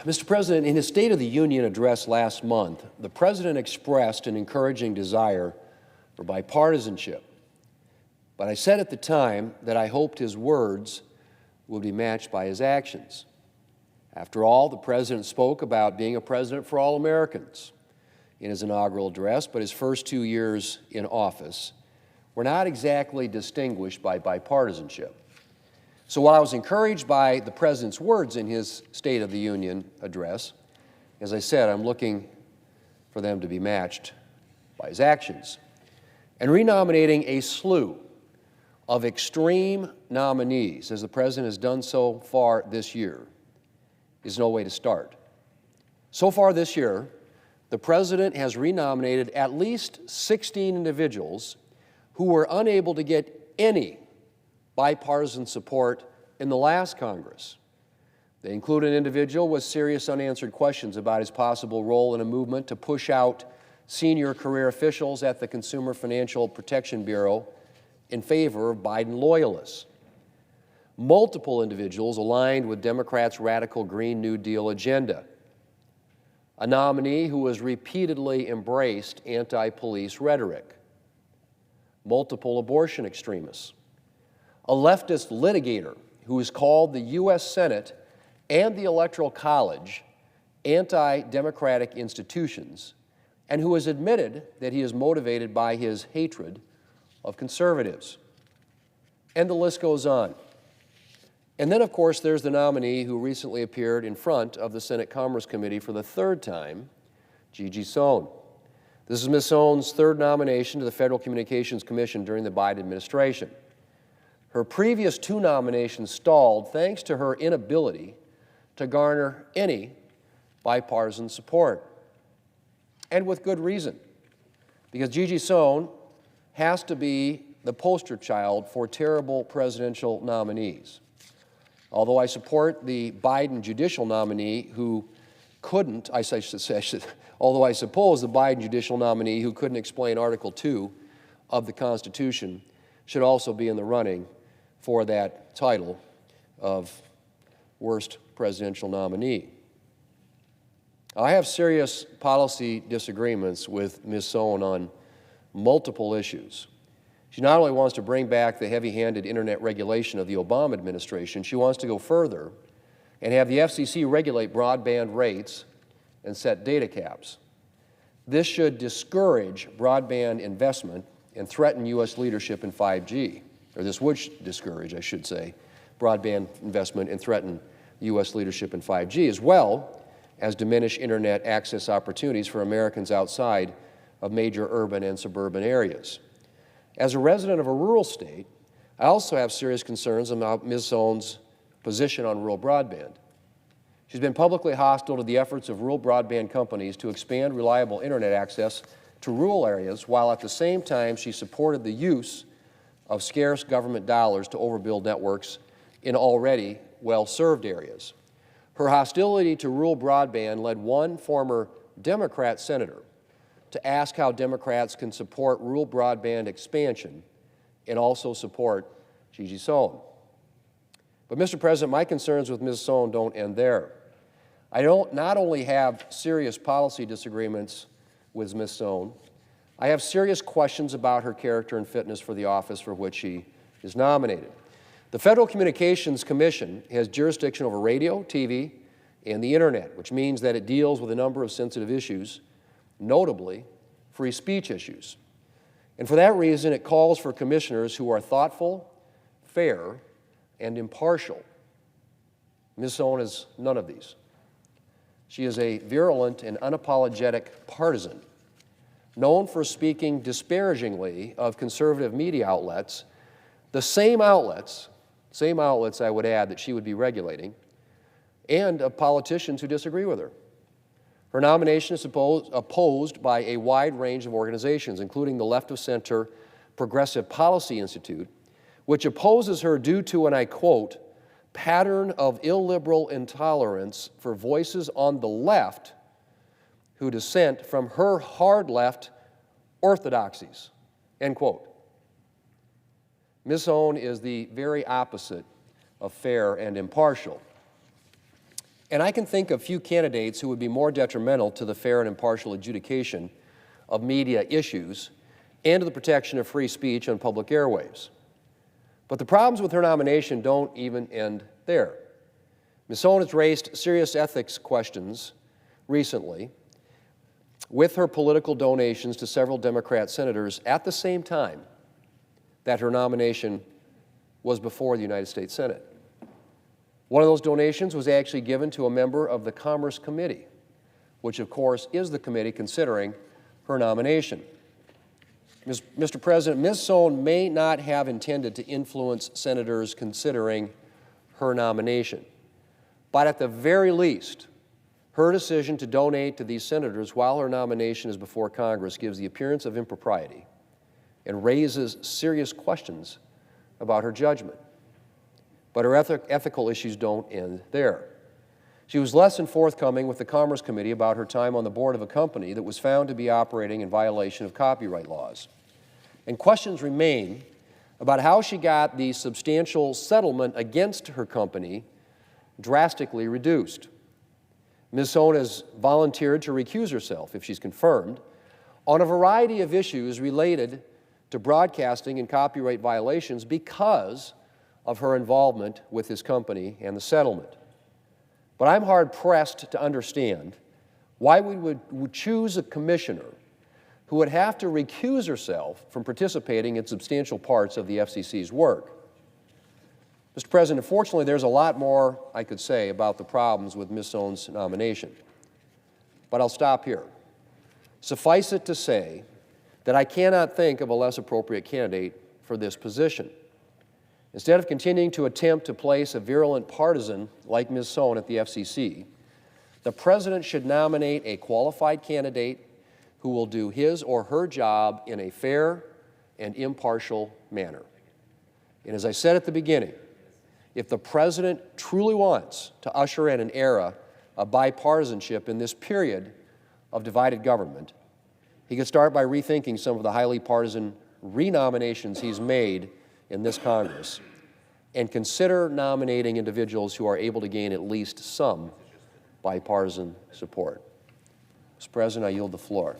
Mr. President, in his State of the Union address last month, the President expressed an encouraging desire for bipartisanship. But I said at the time that I hoped his words would be matched by his actions. After all, the President spoke about being a president for all Americans in his inaugural address, but his first 2 years in office were not exactly distinguished by bipartisanship. So while I was encouraged by the President's words in his State of the Union address, as I said, I'm looking for them to be matched by his actions. And renominating a slew of extreme nominees, as the President has done so far this year, is no way to start. So far this year, the President has renominated at least 16 individuals who were unable to get any bipartisan support in the last Congress. They include an individual with serious unanswered questions about his possible role in a movement to push out senior career officials at the Consumer Financial Protection Bureau in favor of Biden loyalists. Multiple individuals aligned with Democrats' radical Green New Deal agenda. A nominee who has repeatedly embraced anti-police rhetoric. Multiple abortion extremists. A leftist litigator who has called the U.S. Senate and the Electoral College anti-democratic institutions, and who has admitted that he is motivated by his hatred of conservatives. And the list goes on. And then, of course, there's the nominee who recently appeared in front of the Senate Commerce Committee for the third time, Gigi Sohn. This is Ms. Sohn's third nomination to the Federal Communications Commission during the Biden administration. Her previous two nominations stalled thanks to her inability to garner any bipartisan support. And with good reason, because Gigi Sohn has to be the poster child for terrible presidential nominees. Although I support the Biden judicial nominee who couldn't, although I suppose the Biden judicial nominee who couldn't explain Article 2 of the Constitution should also be in the running for that title of worst presidential nominee. I have serious policy disagreements with Ms. Sohn on multiple issues. She not only wants to bring back the heavy-handed internet regulation of the Obama administration, she wants to go further and have the FCC regulate broadband rates and set data caps. This should discourage broadband investment and threaten U.S. leadership in 5G, or this would discourage, I should say, broadband investment and threaten U.S. leadership in 5G, as well as diminish internet access opportunities for Americans outside of major urban and suburban areas. As a resident of a rural state, I also have serious concerns about Ms. Sohn's position on rural broadband. She's been publicly hostile to the efforts of rural broadband companies to expand reliable internet access to rural areas, while at the same time she supported the use of scarce government dollars to overbuild networks in already well-served areas. Her hostility to rural broadband led one former Democrat senator to ask how Democrats can support rural broadband expansion and also support Gigi Sohn. But, Mr. President, my concerns with Ms. Sohn don't end there. I not only have serious policy disagreements with Ms. Sohn, I have serious questions about her character and fitness for the office for which she is nominated. The Federal Communications Commission has jurisdiction over radio, TV, and the internet, which means that it deals with a number of sensitive issues, notably free speech issues. And for that reason, it calls for commissioners who are thoughtful, fair, and impartial. Ms. Sohn is none of these. She is a virulent and unapologetic partisan, known for speaking disparagingly of conservative media outlets, the same outlets I would add that she would be regulating, and of politicians who disagree with her. Her nomination is opposed by a wide range of organizations, including the left-of-center Progressive Policy Institute, which opposes her due to, and I quote, pattern of illiberal intolerance for voices on the left who dissent from her hard left orthodoxies, end quote. Ms. Sohn is the very opposite of fair and impartial. And I can think of few candidates who would be more detrimental to the fair and impartial adjudication of media issues and to the protection of free speech on public airwaves. But the problems with her nomination don't even end there. Ms. Thune has raised serious ethics questions recently with her political donations to several Democrat senators at the same time that her nomination was before the United States Senate. One of those donations was actually given to a member of the Commerce Committee, which of course is the committee considering her nomination. Mr. President, Ms. Thune may not have intended to influence senators considering her nomination, but at the very least, her decision to donate to these senators while her nomination is before Congress gives the appearance of impropriety and raises serious questions about her judgment. But her ethical issues don't end there. She was less than forthcoming with the Commerce Committee about her time on the board of a company that was found to be operating in violation of copyright laws. And questions remain about how she got the substantial settlement against her company drastically reduced. Ms. Thune has volunteered to recuse herself, if she's confirmed, on a variety of issues related to broadcasting and copyright violations because of her involvement with this company and the settlement. But I'm hard-pressed to understand why we would choose a commissioner who would have to recuse herself from participating in substantial parts of the FCC's work. Mr. President, unfortunately, there's a lot more I could say about the problems with Ms. Thune's nomination, but I'll stop here. Suffice it to say that I cannot think of a less appropriate candidate for this position. Instead of continuing to attempt to place a virulent partisan like Ms. Thune at the FCC, the President should nominate a qualified candidate who will do his or her job in a fair and impartial manner. And as I said at the beginning, if the President truly wants to usher in an era of bipartisanship in this period of divided government, he could start by rethinking some of the highly partisan renominations he's made in this Congress and consider nominating individuals who are able to gain at least some bipartisan support. Mr. President, I yield the floor.